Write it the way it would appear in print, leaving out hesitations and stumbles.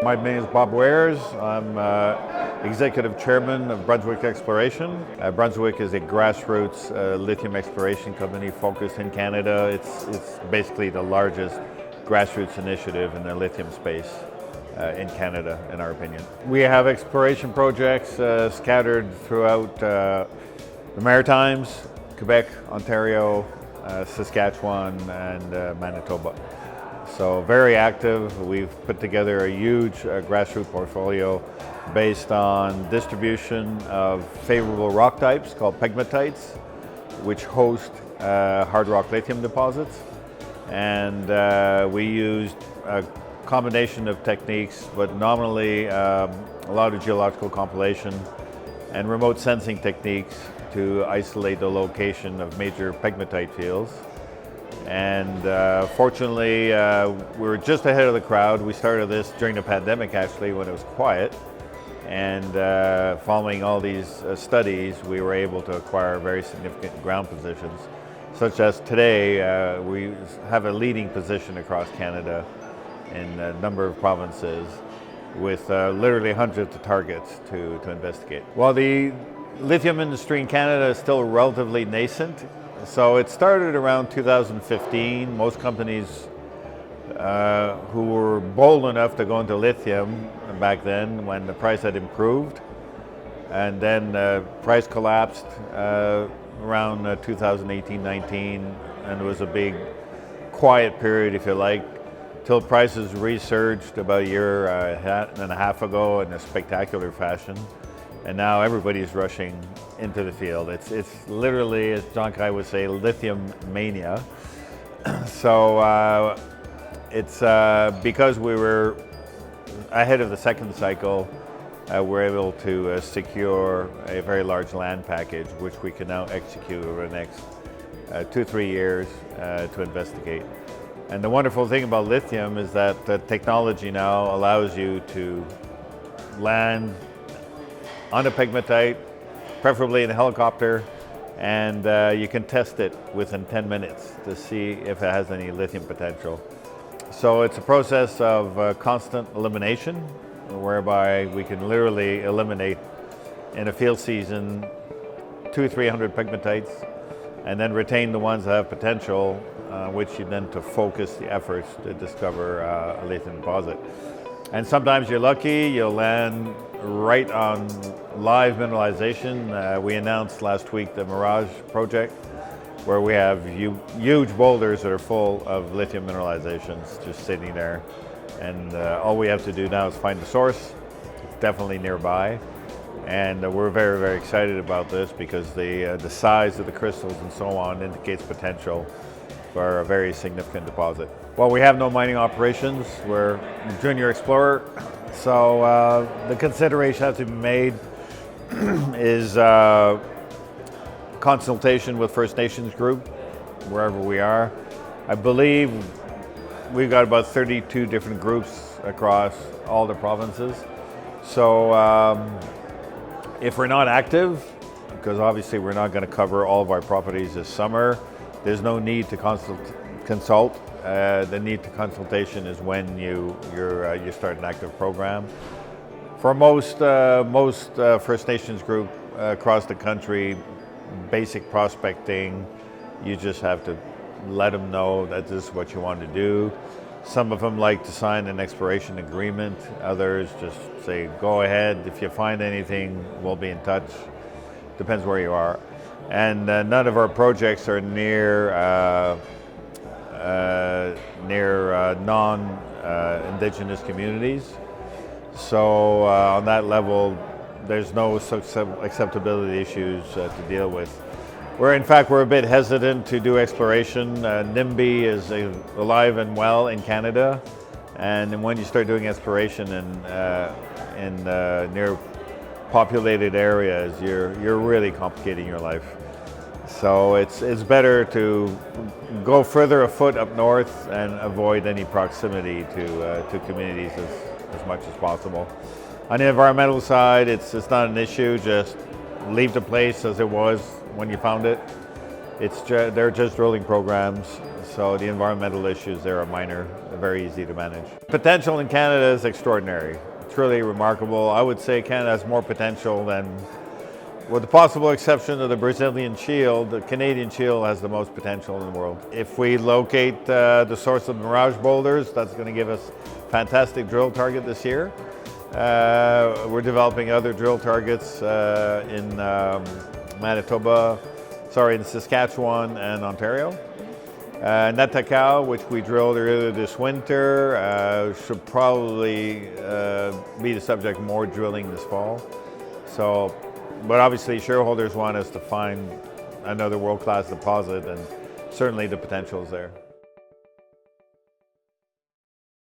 My name is Bob Wares. I'm Executive Chairman of Brunswick Exploration. Brunswick is a grassroots lithium exploration company focused in Canada. It's basically the largest grassroots initiative in the lithium space in Canada, in our opinion. We have exploration projects scattered throughout the Maritimes, Quebec, Ontario, Saskatchewan, and Manitoba. So very active. We've put together a huge grassroots portfolio based on distribution of favorable rock types called pegmatites, which host hard rock lithium deposits. And we used a combination of techniques, but nominally a lot of geological compilation and remote sensing techniques to isolate the location of major pegmatite fields. And fortunately, we were just ahead of the crowd. We started this during the pandemic, actually, when it was quiet. And following all these studies, we were able to acquire very significant ground positions, such as today, we have a leading position across Canada in a number of provinces with literally hundreds of targets to investigate. While the lithium industry in Canada is still relatively nascent, so it started around 2015. Most companies who were bold enough to go into lithium back then when the price had improved, and then the price collapsed around 2018-19, and it was a big quiet period, if you like, till prices resurged about a year and a half ago in a spectacular fashion. And now everybody's rushing into the field. It's literally, as John Kai would say, lithium mania. So it's because we were ahead of the second cycle, we're able to secure a very large land package, which we can now execute over the next 2-3 years to investigate. And the wonderful thing about lithium is that the technology now allows you to land on a pegmatite, preferably in a helicopter, and you can test it within 10 minutes to see if it has any lithium potential. So it's a process of constant elimination, whereby we can literally eliminate in a field season 200-300 pegmatites, and then retain the ones that have potential, which you then to focus the efforts to discover a lithium deposit. And sometimes you're lucky, you'll land right on live mineralization. We announced last week the Mirage project, where we have huge boulders that are full of lithium mineralizations just sitting there. And all we have to do now is find the source. It's definitely nearby. And we're very, very excited about this because the size of the crystals and so on indicates potential for a very significant deposit. Well, we have no mining operations. We're a junior explorer. So the consideration has to be made is consultation with First Nations group, wherever we are. I believe we've got about 32 different groups across all the provinces. So if we're not active, because obviously we're not going to cover all of our properties this summer, there's no need to consult. The need to consultation is when you start an active program. For most First Nations group across the country, basic prospecting, you just have to let them know that this is what you want to do. Some of them like to sign an exploration agreement. Others just say, go ahead. If you find anything, we'll be in touch. Depends where you are. And none of our projects are near non-Indigenous communities. So on that level, there's no acceptability issues to deal with. We're a bit hesitant to do exploration. NIMBY is alive and well in Canada, and when you start doing exploration in near populated areas, you're really complicating your life. So it's better to go further afoot up north and avoid any proximity to communities as much as possible. On the environmental side, it's not an issue. Just leave the place as it was when you found it. They're just drilling programs. So So the environmental issues there are minor, very easy to manage. Potential in Canada is extraordinary, truly remarkable. I would say Canada has more potential than, with the possible exception of the Brazilian shield, the Canadian shield has the most potential in the world. If we locate the source of mirage boulders, that's going to give us a fantastic drill target this year. We're developing other drill targets in in Saskatchewan and Ontario. Nataka, which we drilled earlier this winter, should probably be the subject of more drilling this fall. So, but obviously shareholders want us to find another world-class deposit, and certainly the potential is there.